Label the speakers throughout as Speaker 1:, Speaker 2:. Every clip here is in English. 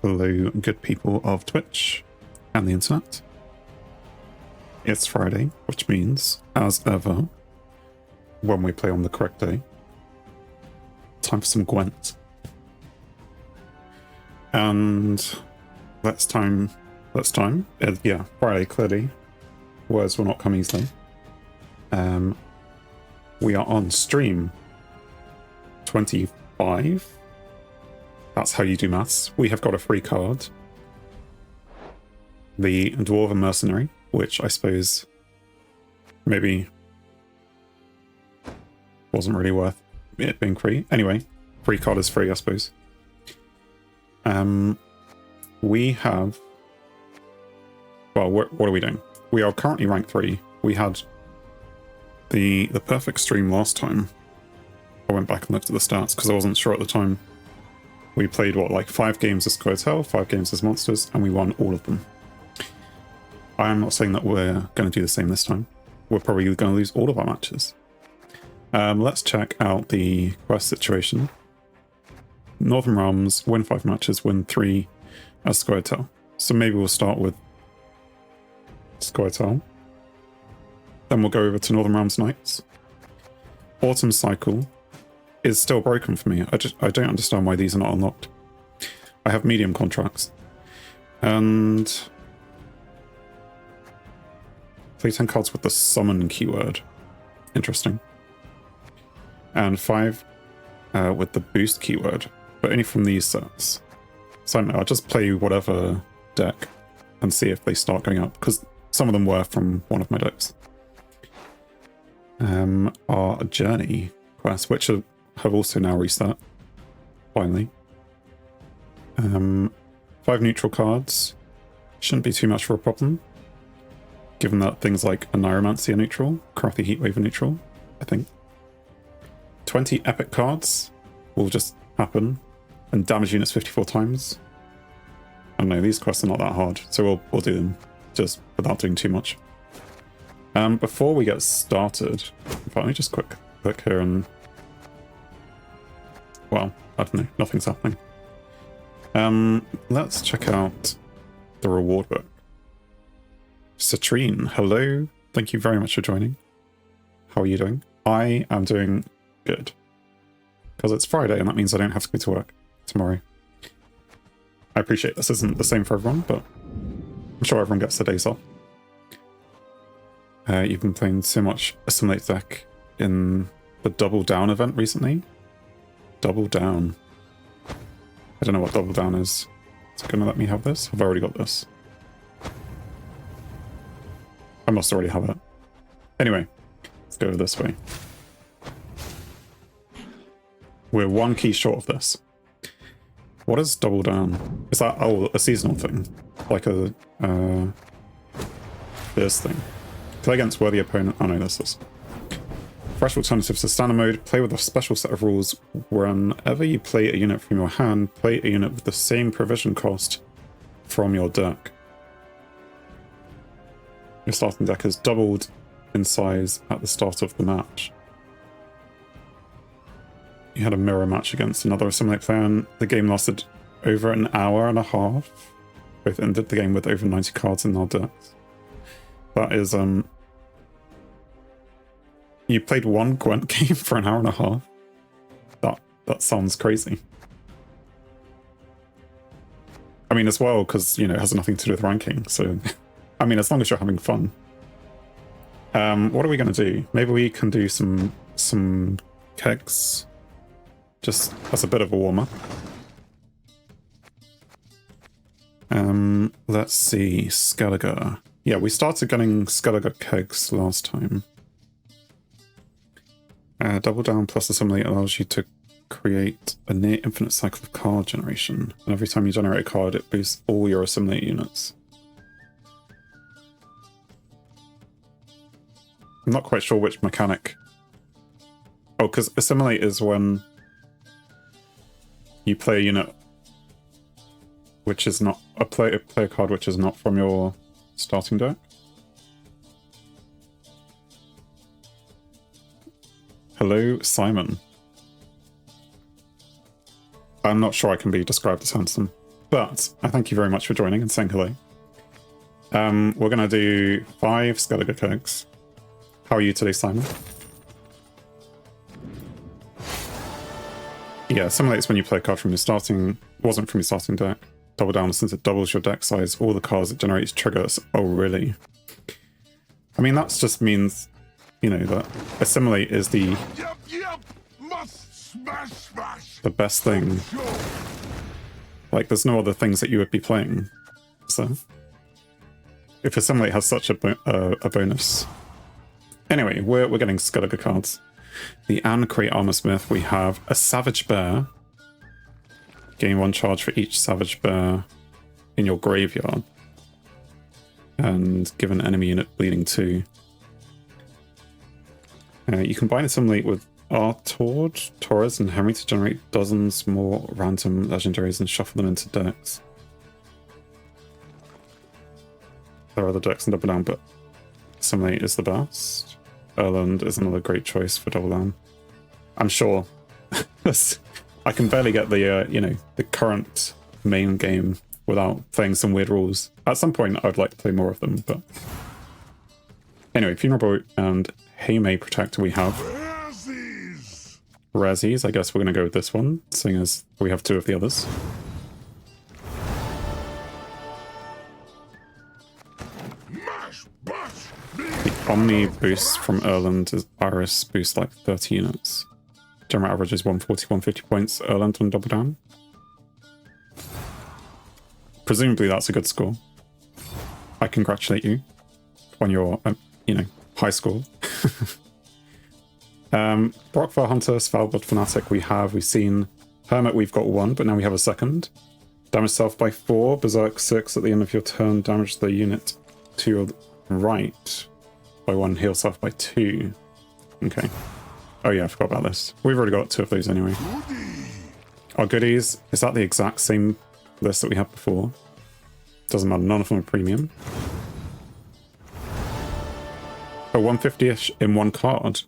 Speaker 1: Hello, good people of Twitch and the internet. It's Friday, which means, as ever, when we play on the correct day, time for some Gwent. And let's time. Yeah, Friday, clearly. Words will not come easily. We are on stream 25. That's how you do maths. We have got a free card. The Dwarven Mercenary, which I suppose maybe wasn't really worth it being free. Anyway, free card is free, I suppose. We have... Well, what are we doing? We are currently rank 3. We had the perfect stream last time. I went back and looked at the stats because I wasn't sure at the time. We played, what, like 5 games as scoi'atel, 5 games as monsters, and we won all of them. I am not saying that we're going to do the same this time. We're probably going to lose all of our matches. Let's check out the quest situation. Northern Realms, win 5 matches, win 3 as scoi'atel. So maybe we'll start with scoi'atel. Then we'll go over to Northern Realms Knights. Autumn Cycle is still broken for me. I don't understand why these are not unlocked. I have medium contracts. And play 10 cards with the summon keyword. Interesting. And 5 with the boost keyword, but only from these sets. So I don't know, I'll just play whatever deck and see if they start going up, because some of them were from one of my decks. Our Journey quest, which have also now reset, finally. 5 neutral cards. Shouldn't be too much of a problem, given that things like a Neuromancy are neutral, Crafty Heatwave are neutral, I think. 20 epic cards will just happen, and damage units 54 times. I don't know, these quests are not that hard, so we'll do them, just without doing too much. Before we get started, in fact, let me just click here and... Well, I don't know, nothing's happening. Let's check out the reward book. Citrine, hello. Thank you very much for joining. How are you doing? I am doing good. Because it's Friday and that means I don't have to go to work tomorrow. I appreciate this isn't the same for everyone, but I'm sure everyone gets their days off. You've been playing so much Assimilate deck in the Double Down event recently. Double Down. I don't know what Double Down is. Is it going to let me have this? I've already got this. I must already have it. Anyway, let's go this way. We're 1 key short of this. What is Double Down? Is that, oh, a seasonal thing? Like a, this thing. Play against worthy opponent. Oh no, this is. Fresh alternatives to standard mode. Play with a special set of rules. Whenever you play a unit from your hand, play a unit with the same provision cost from your deck. Your starting deck is doubled in size at the start of the match. You had a mirror match against another Assimilate player, and the game lasted over an hour and a half. Both ended the game with over 90 cards in our decks. That is, you played 1 Gwent game for an hour and a half? That sounds crazy. I mean, as well, because, you know, it has nothing to do with ranking, so... I mean, as long as you're having fun. What are we going to do? Maybe we can do some kegs. Just as a bit of a warm-up. Let's see. Skellige. Yeah, we started getting Skellige kegs last time. Double Down plus Assimilate allows you to create a near infinite cycle of card generation. And every time you generate a card, it boosts all your Assimilate units. I'm not quite sure which mechanic. Oh, because Assimilate is when you play a unit which is not play a card which is not from your starting deck. Hello, Simon. I'm not sure I can be described as handsome. But I thank you very much for joining and saying hello. We're going to do 5 Scoi'atel kegs. How are you today, Simon? Yeah, simulates when you play a card from your starting, wasn't from your starting deck. Double down since it doubles your deck size. All the cards it generates triggers. Oh, really? I mean, that just means, you know, that assimilate is the best thing. Like, there's no other things that you would be playing. So, if assimilate has such a bonus. Anyway, we're getting Scoi'atel cards. The Ancrate Armorsmith, we have a Savage Bear. Gain 1 charge for each Savage Bear in your graveyard. And give an enemy unit bleeding 2. You combine assimilate with Artord, Torres, and Henry to generate dozens more random legendaries and shuffle them into decks. There are other decks in Double Down, but assimilate is the best. Erland is another great choice for Double Down. I'm sure. I can barely get the, you know, the current main game without playing some weird rules. At some point, I'd like to play more of them, but... Anyway, Funeral Boat and Heimei Protector we have. Rarezies, I guess we're going to go with this one, seeing as we have 2 of the others. The Omni boost from Erland is Iris boost like 30 units. General average is 140, 150 points. Erland on Double Down. Presumably that's a good score. I congratulate you on your, you know, high score. Brockfire Hunter, Svalbard Fanatic we've seen. Hermit we've got 1, but now we have a second. Damage self by 4, Berserk 6 at the end of your turn, damage the unit to your right by 1, heal self by 2. Okay. Oh yeah, I forgot about this. We've already got 2 of those anyway. Our goodies, is that the exact same list that we had before? Doesn't matter, none of them are premium. A 150-ish in 1 card.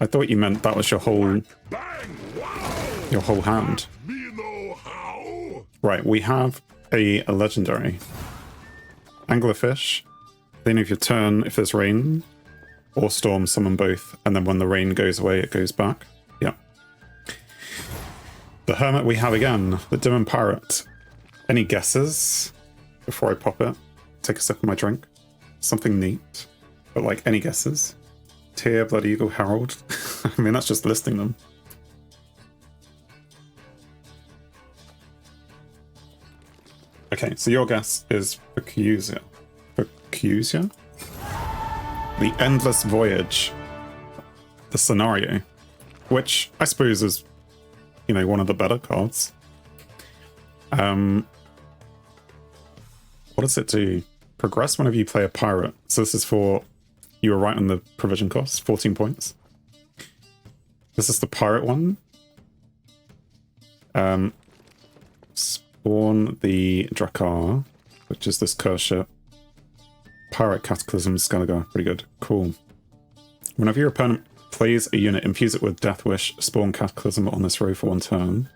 Speaker 1: I thought you meant that was your whole hand. Right, we have a legendary. Anglerfish. At the end of your turn, if there's rain or storm, summon both, and then when the rain goes away, it goes back. Yeah. The Hermit we have again, the Demon Pirate. Any guesses before I pop it? Take a sip of my drink. Something neat, but like any guesses? Tyr, Blood Eagle, Herald. I mean, that's just listing them. Okay, so your guess is Fukusia. Fukusia? The Endless Voyage. The scenario. Which I suppose is, you know, one of the better cards. What does it do? Progress whenever you play a pirate. So this is for... You were right on the provision cost, 14 points. This is the pirate one. Spawn the Drakkar, which is this curse ship. Pirate Cataclysm Skellige, pretty good. Cool. Whenever your opponent plays a unit, infuse it with Death Wish, spawn Cataclysm on this row for 1 turn.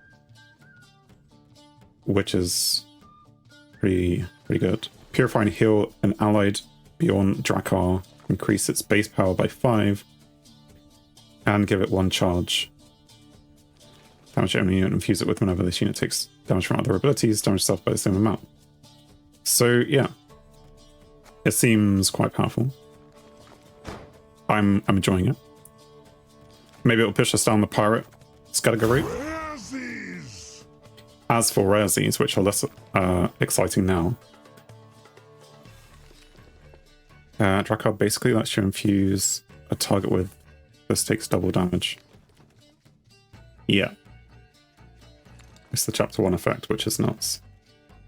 Speaker 1: Which is pretty good. Purify and heal an allied beyond Drakkar. Increase its base power by 5. And give it 1 charge. Damage only unit, infuse it with whenever this unit takes damage from other abilities, damage itself by the same amount. So, yeah. It seems quite powerful. I'm enjoying it. Maybe it'll push us down the pirate Scoi'atel route. As for Rarezies, which are less exciting now. Drakkar basically lets you infuse a target with this takes double damage. Yeah. It's the chapter 1 effect, which is nuts.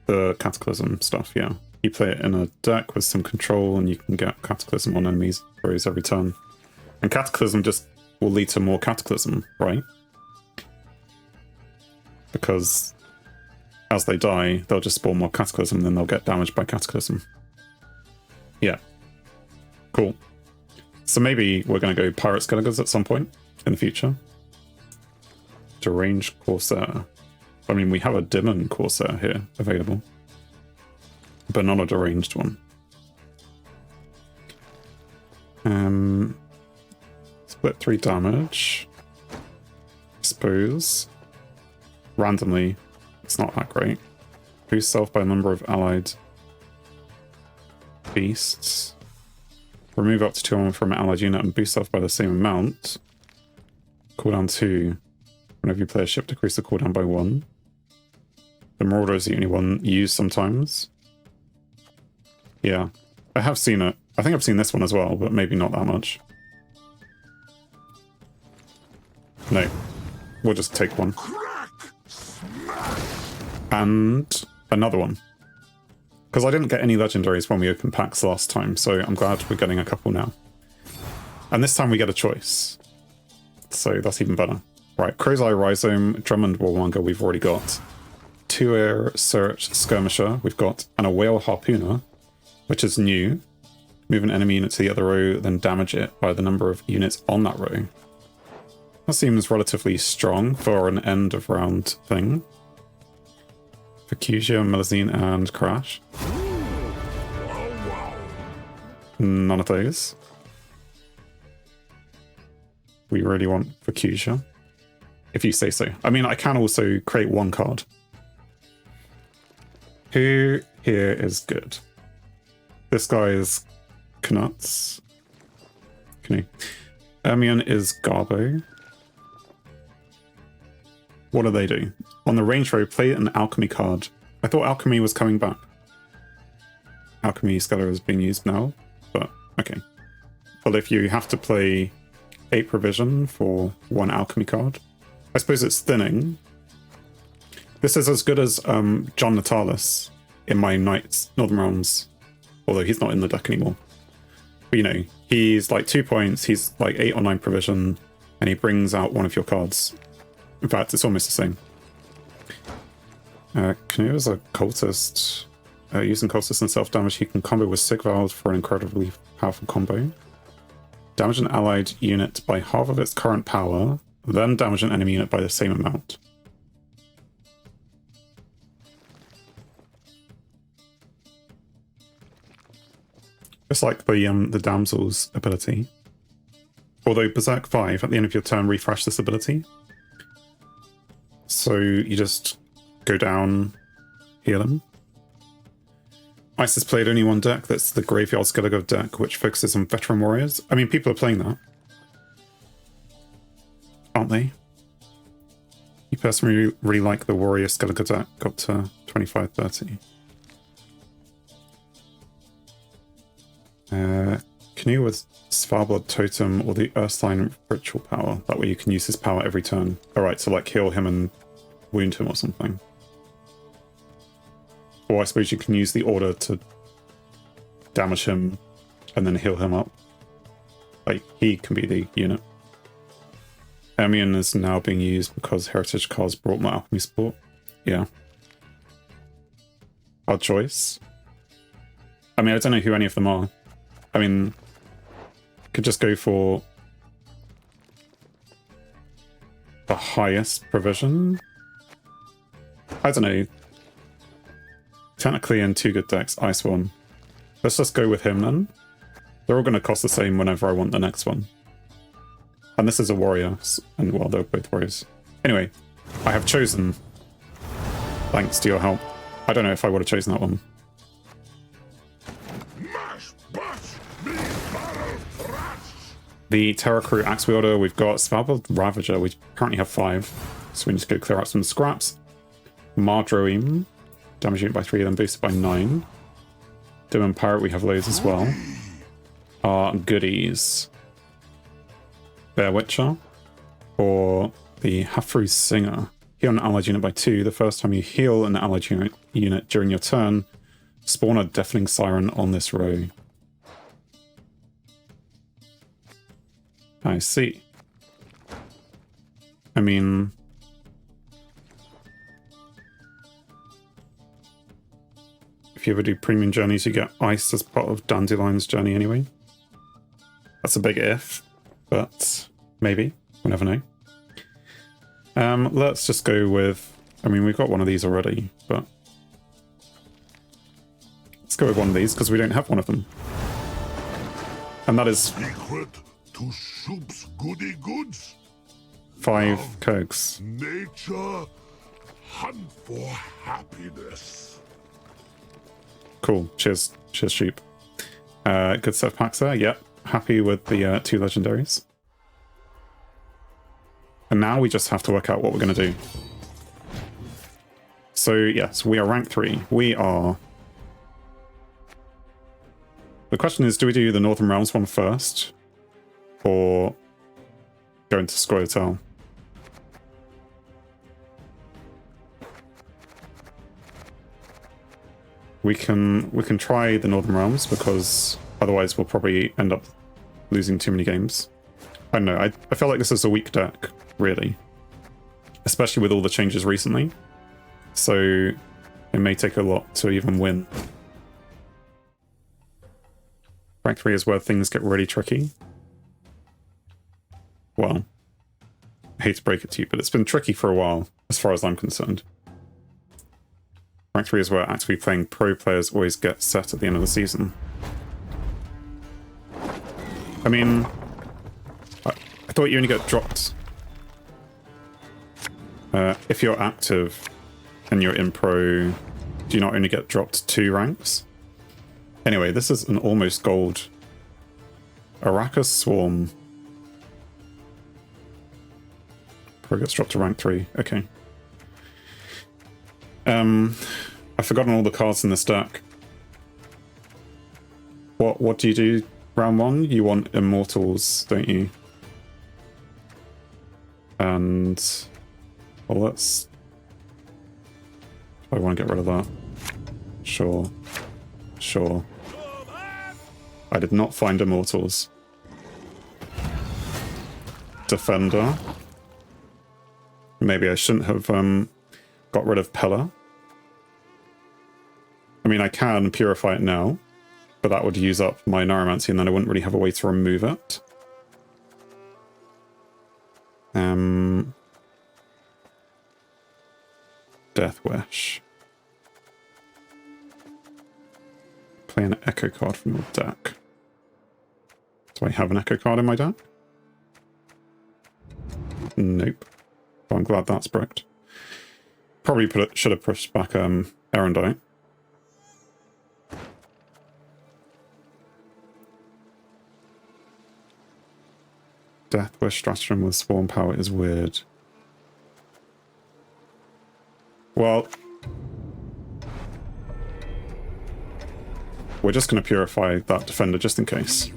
Speaker 1: The Cataclysm stuff, yeah. You play it in a deck with some control and you can get Cataclysm on enemies throws every turn. And Cataclysm just will lead to more Cataclysm, right? Because as they die, they'll just spawn more Cataclysm, then they'll get damaged by Cataclysm. Yeah. Cool. So maybe we're going to go Pirate Skelliges at some point in the future. Deranged Corsair. I mean, we have a Demon Corsair here available, but not a deranged one. Split 3 damage. I suppose. Randomly, it's not that great. Boost self by a number of allied beasts. Remove up to 2 armor from an allied unit and boost self by the same amount. Cooldown 2. Whenever you play a ship, decrease the cooldown by 1. The Marauder is the only one used sometimes. Yeah, I have seen it. I think I've seen this one as well, but maybe not that much. No, we'll just take one. And another one. Because I didn't get any legendaries when we opened packs last time, so I'm glad we're getting a couple now. And this time we get a choice. So that's even better. Right, Crow's Eye Rhizome, Drummond Warmonger we've already got. Two-Air Search Skirmisher we've got, and a Whale Harpooner, which is new. Move an enemy unit to the other row, then damage it by the number of units on that row. That seems relatively strong for an end of round thing. Fukusia, Melusine, and Crash. None of those. We really want Fukusia. If you say so. I mean, I can also create one card. Who here is good? This guy is Knuts. Canoe. Ermion is Garbo. What do they do? On the range row, play an alchemy card. I thought alchemy was coming back. Alchemy Scalar is being used now, but okay. Well, if you have to play 8 provision for 1 alchemy card, I suppose it's thinning. This is as good as John Natalis in my Knights Northern Realms, although he's not in the deck anymore. But you know, he's like 2 points, he's like 8 or 9 provision, and he brings out one of your cards. In fact, it's almost the same. Canoe is a cultist. Using cultist and self-damage, he can combo with Sig Valve for an incredibly powerful combo. Damage an allied unit by half of its current power, then damage an enemy unit by the same amount. Just like the Damsel's ability. Although Berserk 5, at the end of your turn, refresh this ability. So you just go down, heal him. Ice has played only one deck, that's the Graveyard Skellige deck, which focuses on veteran warriors. I mean, people are playing that. Aren't they? You personally really like the Warrior Skellige deck, got to 25-30. Canoe with Svalbard Totem or the Earthline Ritual Power. That way you can use his power every turn. Alright, so like heal him and wound him or something. Or I suppose you can use the order to damage him and then heal him up. Like, he can be the unit. Ermion is now being used because Heritage cards brought more alchemy support. Yeah. Hard choice. I mean, I don't know who any of them are. I mean, could just go for the highest provision. I don't know. Technically in 2 good decks, Ice one. Let's just go with him then. They're all going to cost the same whenever I want the next one. And this is a warrior, and well, they're both warriors. Anyway, I have chosen, thanks to your help. I don't know if I would have chosen that one. The Terra Crew Axe Wielder, we've got Svalbard Ravager, we currently have 5, so we need to go clear out some scraps. Mardroim, damage unit by 3, then boosted by 9. Demon Pirate, we have loads as well. Our goodies. Bear Witcher, or the Hafru Singer. Heal an allied unit by 2. The first time you heal an allied unit during your turn, spawn a Deafening Siren on this row. I see. I mean, if you ever do premium journeys, you get ice as part of Dandelion's journey anyway. That's a big if, but maybe. We'll never know. Let's just go with I mean, we've got one of these already, but let's go with one of these because we don't have one of them. And that is
Speaker 2: Secret to Soup's goody goods.
Speaker 1: 5 kegs.
Speaker 2: Nature, hunt for happiness.
Speaker 1: Cool. Cheers, sheep. Good set of packs there. Yep. Happy with the 2 legendaries. And now we just have to work out what we're going to do. So, yes, we are rank 3. We are... The question is, do we do the Northern Realms one first? Or go into scoi'atel? We can try the Northern Realms, because otherwise we'll probably end up losing too many games. I don't know, I feel like this is a weak deck, really. Especially with all the changes recently. So it may take a lot to even win. Rank 3 is where things get really tricky. Well, I hate to break it to you, but it's been tricky for a while, as far as I'm concerned. Rank 3 is where actively playing pro players always get set at the end of the season. I mean, I thought you only get dropped if you're active and you're in pro. Do you not only get dropped 2 ranks? Anyway, this is an almost gold Arrakis Swarm. Pro gets dropped to rank 3. Okay. I've forgotten all the cards in this deck. What do you do round 1? You want Immortals, don't you? And well, let's... I want to get rid of that. Sure. I did not find Immortals. Defender. Maybe I shouldn't have got rid of Pella. I mean, I can purify it now, but that would use up my Neuromancy, and then I wouldn't really have a way to remove it. Death Wish. Play an Echo card from your deck. Do I have an Echo card in my deck? Nope. Well, I'm glad that's bricked. Probably should have pushed back Erendite. Death Wish stratagem with Swarm Power is weird. Well, we're just going to purify that Defender just in case.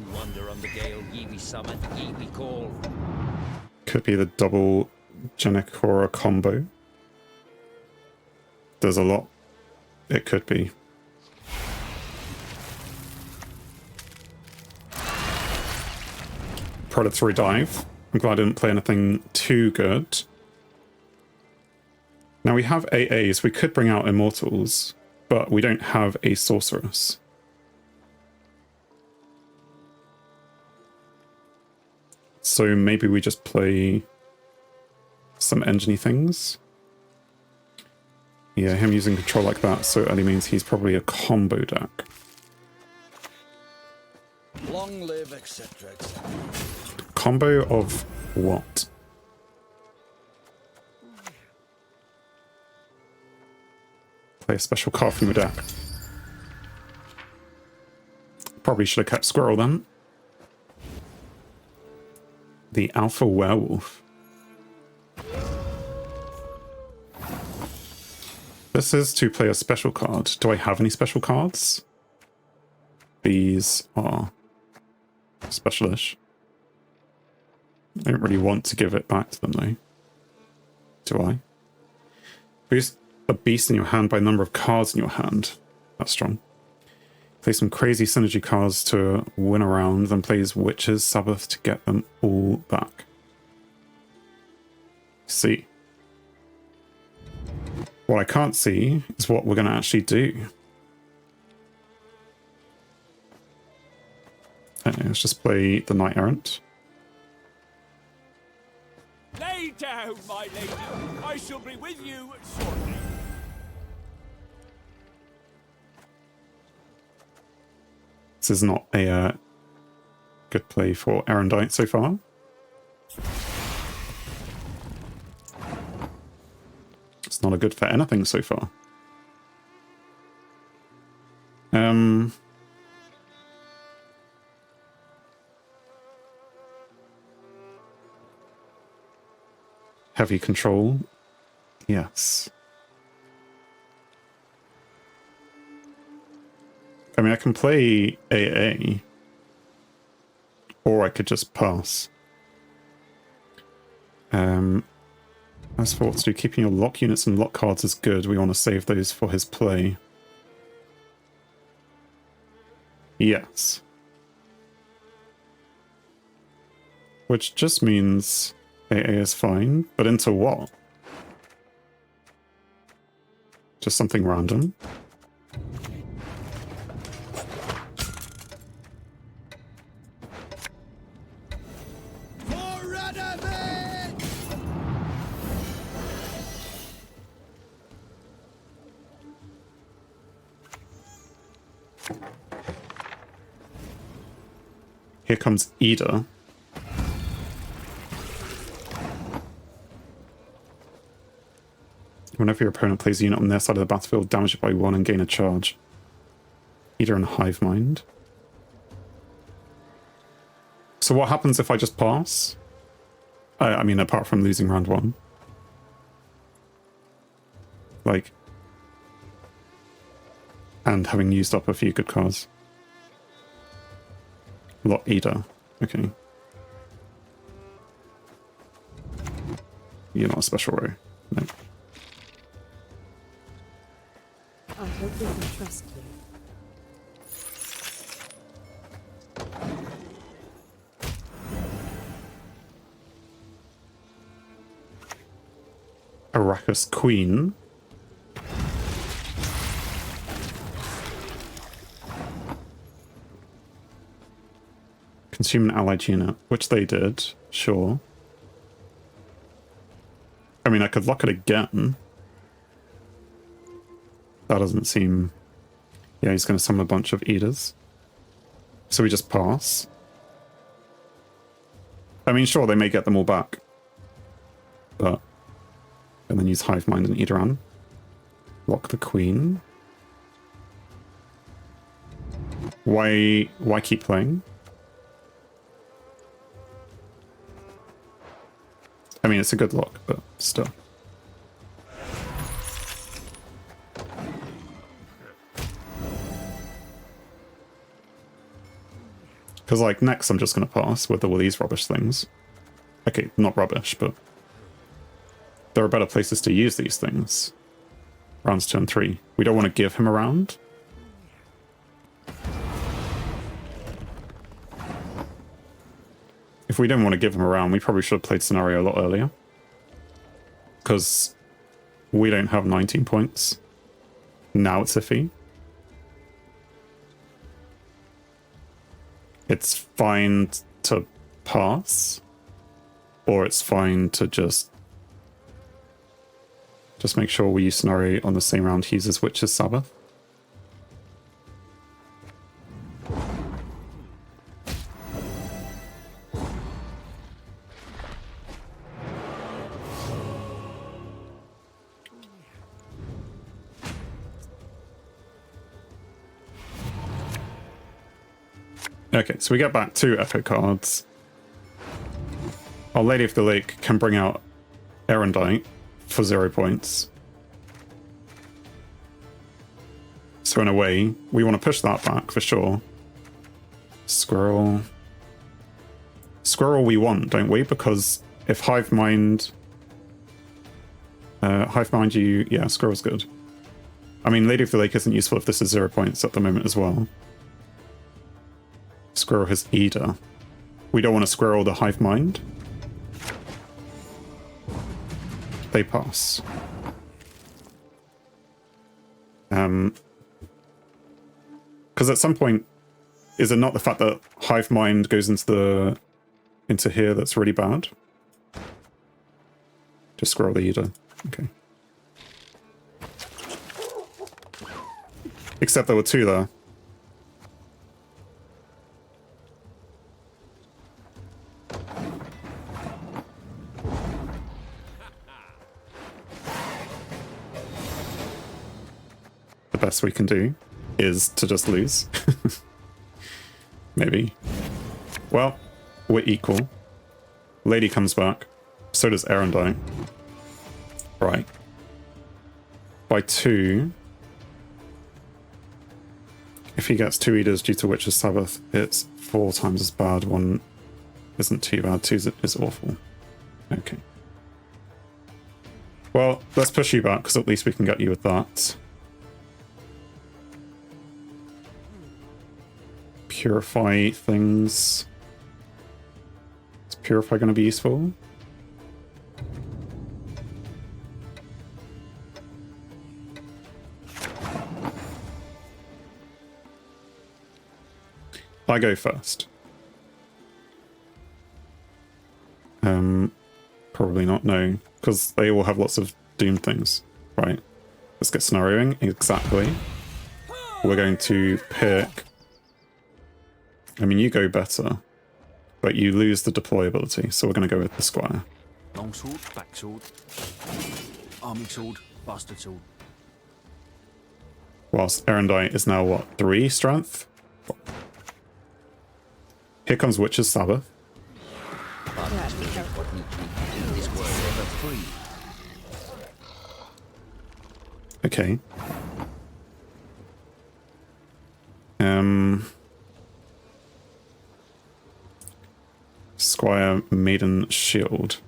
Speaker 1: Could be the double Genekora combo. There's a lot. It could be. Predatory Dive. I'm glad I didn't play anything too good. Now we have AAs. We could bring out Immortals, but we don't have a Sorceress. So maybe we just play some engine-y things. Yeah, him using control like that so early means he's probably a combo deck.
Speaker 3: Long live, etc., etc.
Speaker 1: Combo of what? Play a special card from your deck. Probably should have kept Squirrel then. The Alpha Werewolf. This is to play a special card. Do I have any special cards? These are specialish. I don't really want to give it back to them though. Do I? Boost a beast in your hand by number of cards in your hand. That's strong. Play some crazy synergy cards to win a round, then plays Witches, Sabbath to get them all back. See. What I can't see is what we're going to actually do. Okay, let's just play the Knight Errant.
Speaker 4: Lay down, my lady. I shall be with you shortly.
Speaker 1: This is not a good play for Erendite so far. It's not a good for anything so far. Heavy control. Yes. I mean, I can play AA. Or I could just pass. As for what to do, keeping your lock units and lock cards is good. We want to save those for his play. Yes. Which just means AA is fine, but into what? Just something random. Here comes Ida. Whenever your opponent plays a unit on their side of the battlefield, damage it by 1 and gain a charge. Ida and Hive Mind. So what happens if I just pass? I mean, apart from losing round 1. Like... and having used up a few good cards. Lot Ida. Okay. You're not a special row. No.
Speaker 5: I hope we can trust you.
Speaker 1: Arrakis Queen. Consume an allied unit, which they did, sure. I mean, I could lock it again. That doesn't seem... Yeah, he's going to summon a bunch of Eaters. So we just pass. I mean, sure, they may get them all back. But... and then use Hive Mind and Eateran. Lock the Queen. Why keep playing? I mean, it's a good lock, but still. Because, like, next I'm just going to pass with all these rubbish things. Okay, not rubbish, but... there are better places to use these things. Rounds 2 and 3. We don't want to give him a round. If we didn't want to give him a round, we probably should have played scenario a lot earlier. Because we don't have 19 points. Now it's iffy. It's fine to pass. Or it's fine to just make sure we use scenario on the same round he uses Witch's Sabbath. Okay, so we get back 2 epic cards. Our Lady of the Lake can bring out Erendite for 0 points. So in a way, we want to push that back for sure. Squirrel. Squirrel we want, don't we? Because if Hive Mind... Hive Mind you... yeah, Squirrel's good. I mean, Lady of the Lake isn't useful if this is 0 points at the moment as well. Squirrel has Ida. We don't want to squirrel the Hive Mind. They pass. Because at some point, is it not the fact that Hive Mind goes into here that's really bad? Just scroll the Eda. Okay. Except there were two there. The best we can do is to just lose. Maybe. Well, we're equal. Lady comes back. So does Erendite. Right. By 2. If he gets 2 Eaters due to Witch's Sabbath, it's 4 times as bad. 1 isn't too bad. 2 is awful. Okay. Well, let's push you back, because at least we can get you with that. Purify things. Is Purify going to be useful? I go first. Probably not, no. Because they all have lots of doom things. Right. Let's get scenarioing. Exactly. We're going to pick... I mean, you go better. But you lose the deployability, so we're going to go with the Squire.
Speaker 6: Longsword, backsword, army sword, bastard sword.
Speaker 1: Whilst Erendite is now, what, 3 strength? Here comes Witch's Sabbath. Okay. Squire Maiden Shield.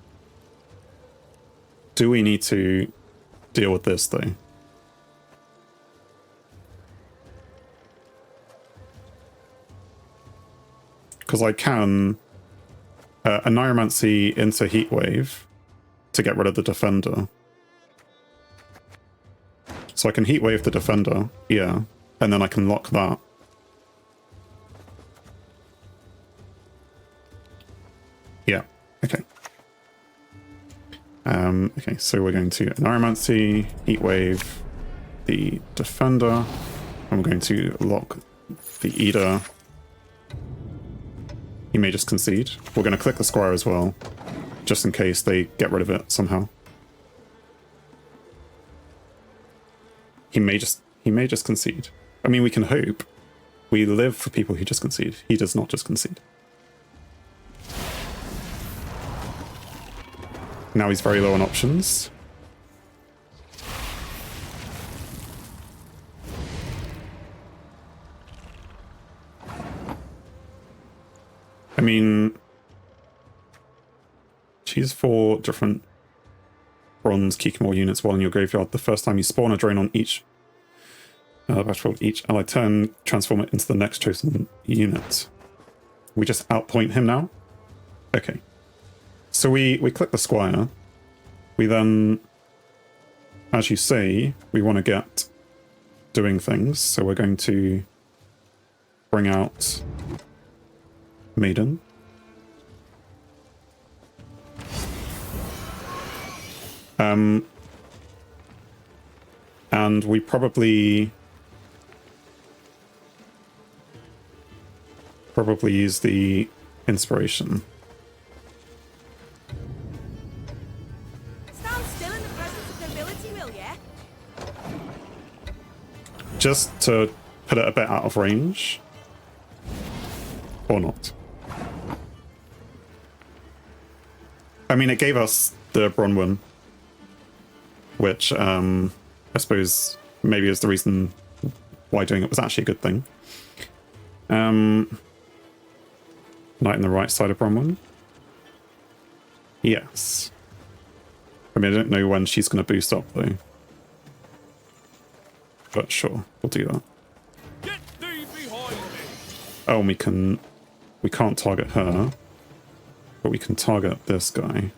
Speaker 1: Do we need to deal with this though? Because I can Neuromancy into Heatwave to get rid of the Defender. So I can Heatwave the Defender, yeah, and then I can lock that. Yeah, okay. Okay, so we're going to Neuromancy, Heatwave the Defender, and we're going to lock the Eater. He may just concede. We're going to click the Squire as well, just in case they get rid of it somehow. He may just concede. I mean, we can hope. We live for people who just concede. He does not just concede. Now he's very low on options. I mean, choose 4 different bronze Kikimore units while in your graveyard. The first time you spawn a drone on each battlefield, each allied turn, transform it into the next chosen unit. We just outpoint him now? Okay. So we click the Squire. We then, as you say, we want to get doing things. So we're going to bring out Maiden. And we probably use the inspiration.
Speaker 7: Stand still in the presence of nobility, will ya?
Speaker 1: Just to put it a bit out of range. Or not. I mean, it gave us the Bronwyn, which I suppose maybe is the reason why doing it was actually a good thing. Knight on the right side of Bronwyn. Yes. I mean, I don't know when she's going to boost up, though. But sure, we'll do that.
Speaker 4: Get thee behind me.
Speaker 1: Oh, and we can't target her. But we can target this guy.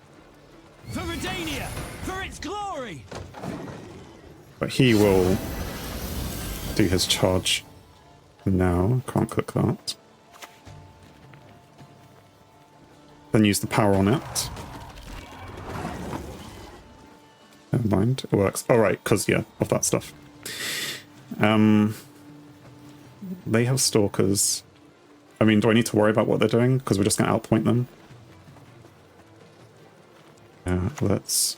Speaker 4: For Redania, for its glory.
Speaker 1: But he will do his charge now. Can't click that. Then use the power on it. Never mind, it works. All right, because yeah, of that stuff. They have stalkers. I mean, do I need to worry about what they're doing? Because we're just going to outpoint them. Yeah, let's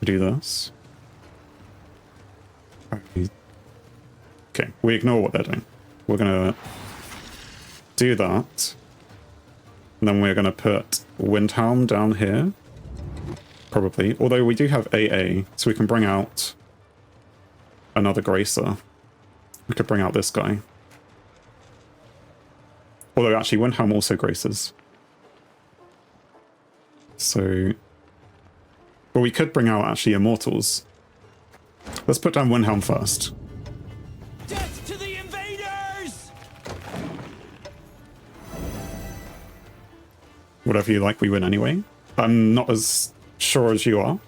Speaker 1: do this. Okay, we ignore what they're doing. We're going to do that. And then we're going to put Windhelm down here. Probably. Although we do have AA, so we can bring out another Gracer. We could bring out this guy. Although actually Windhelm also graces. So... Well, we could bring out actually Immortals. Let's put down Windhelm first.
Speaker 4: Death to the invaders!
Speaker 1: Whatever you like, we win anyway. I'm not as sure as you are.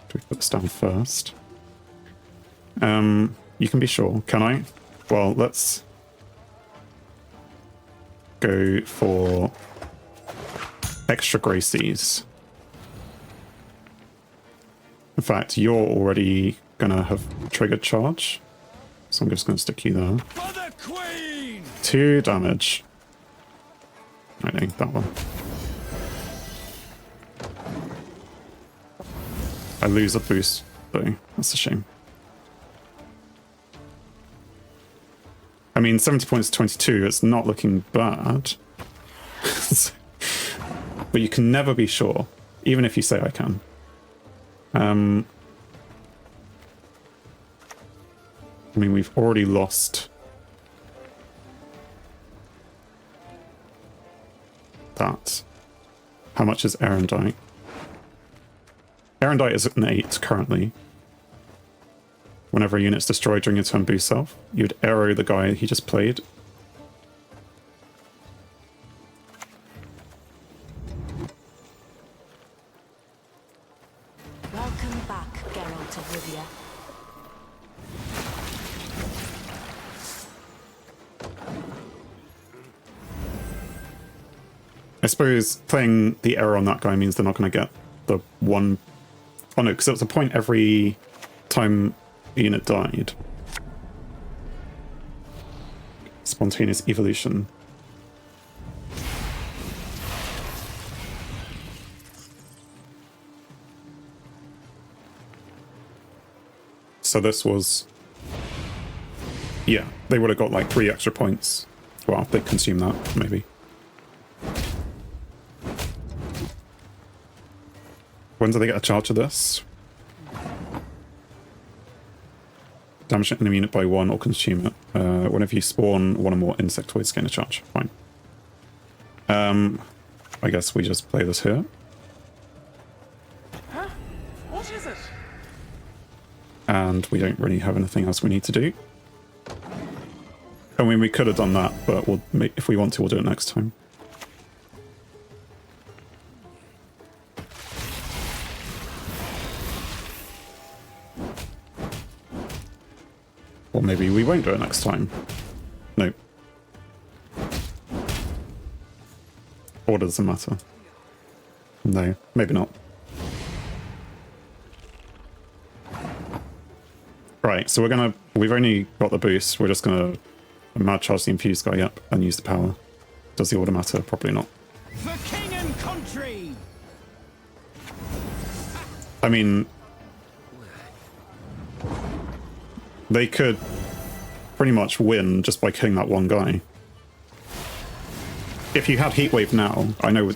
Speaker 1: Do we put this down first? You can be sure. Can I? Well, let's go for extra Gracies. In fact, you're already gonna have triggered charge, so I'm just gonna stick you there.
Speaker 4: For the Queen!
Speaker 1: 2 damage. I think that one. I lose a boost though. That's a shame. I mean, 70 points to 22. It's not looking bad. But you can never be sure, even if you say I can. I mean, we've already lost that. How much is Erendite? Erendite is an 8 currently. Whenever a unit's destroyed during a turn boost self, you'd arrow the guy he just played.
Speaker 7: Welcome back, Geralt of Rivia.
Speaker 1: I suppose playing the arrow on that guy means they're not going to get the one... Oh no, because it was a point every time the unit died. Spontaneous evolution. So this was... Yeah, they would have got like 3 extra points. Well, they'd consume that, maybe. When do they get a charge of this? Damage an enemy unit by 1 or consume it. Whenever you spawn 1 or more insectoids, gain a charge. Fine. I guess we just play this here.
Speaker 4: Huh? What is it?
Speaker 1: And we don't really have anything else we need to do. I mean, we could have done that, but we'll make, if we want to, we'll do it next time. Or maybe we won't do it next time. No. Or does it matter? No, maybe not. Right, so we've only got the boost, we're just gonna mad charge the infused guy up and use the power. Does the order matter? Probably not.
Speaker 4: For king and country!
Speaker 1: I mean, they could pretty much win just by killing that one guy. If you had Heatwave now, I know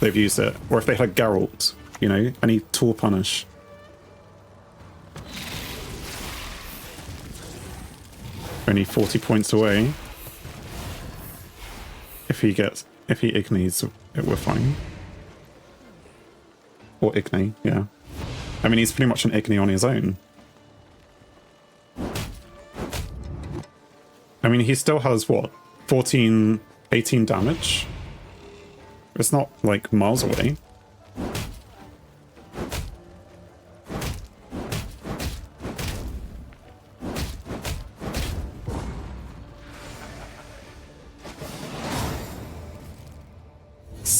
Speaker 1: they've used it, or if they had Geralt, you know, any tool punish. Only 40 points away. If he ignies, we're fine. Or Igni, yeah. I mean, he's pretty much an Igni on his own. I mean, he still has, what, 14, 18 damage? It's not, like, miles away.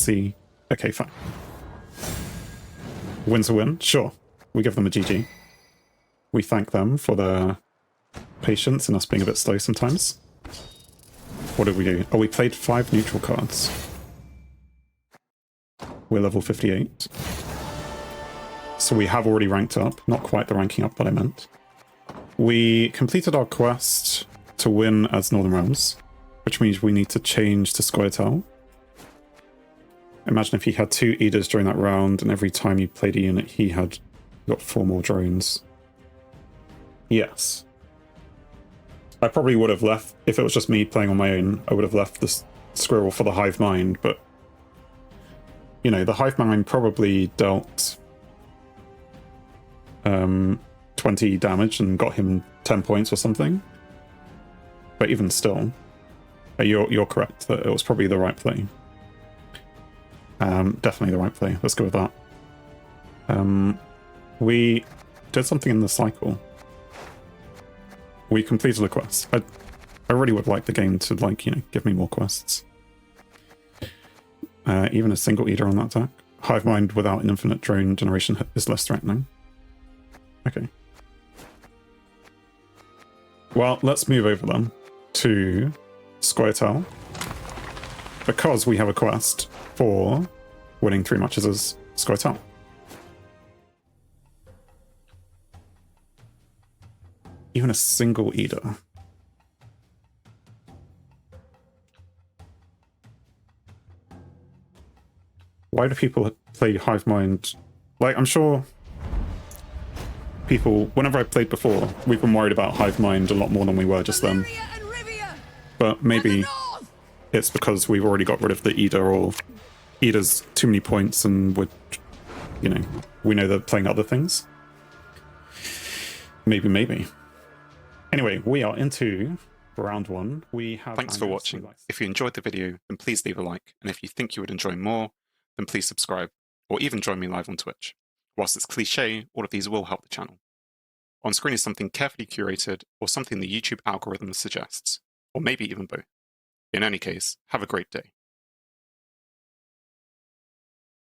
Speaker 1: see. Okay, fine. Win's a win? Sure. We give them a GG. We thank them for their patience and us being a bit slow sometimes. What did we do? Oh, we played 5 neutral cards. We're level 58. So we have already ranked up. Not quite the ranking up that I meant. We completed our quest to win as Northern Realms, which means we need to change to scoi'atel. Imagine if he had 2 Eaters during that round, and every time you played a unit, he had got 4 more drones. Yes. I probably would have left, if it was just me playing on my own, I would have left the squirrel for the hive mind, but you know, the hive mind probably dealt 20 damage and got him 10 points or something. But even still, you're correct that it was probably the right play. Definitely the right play. Let's go with that. We did something in the cycle. We completed a quest. I really would like the game to, like, you know, give me more quests. Even a single eater on that attack. Hive mind without an infinite drone generation is less threatening. Okay. Well, let's move over then to scoi'atel, because we have a quest for winning 3 matches as scoi'atel. Even a single eater. Why do people play hive mind? Like, I'm sure people, whenever I've played before, we've been worried about hive mind a lot more than we were just then. But maybe it's because we've already got rid of the Eater, or Eater's too many points and we're, you know, we know they're playing other things. Maybe. Anyway, we are into round 1. We have. Thanks for watching. If you enjoyed the video, then please leave a like. And if you think you would enjoy more, then please subscribe, or even join me live on Twitch. Whilst it's cliche, all of these will help the channel. On screen is something carefully curated, or something the YouTube algorithm suggests, or maybe even both. In any case, have a great day.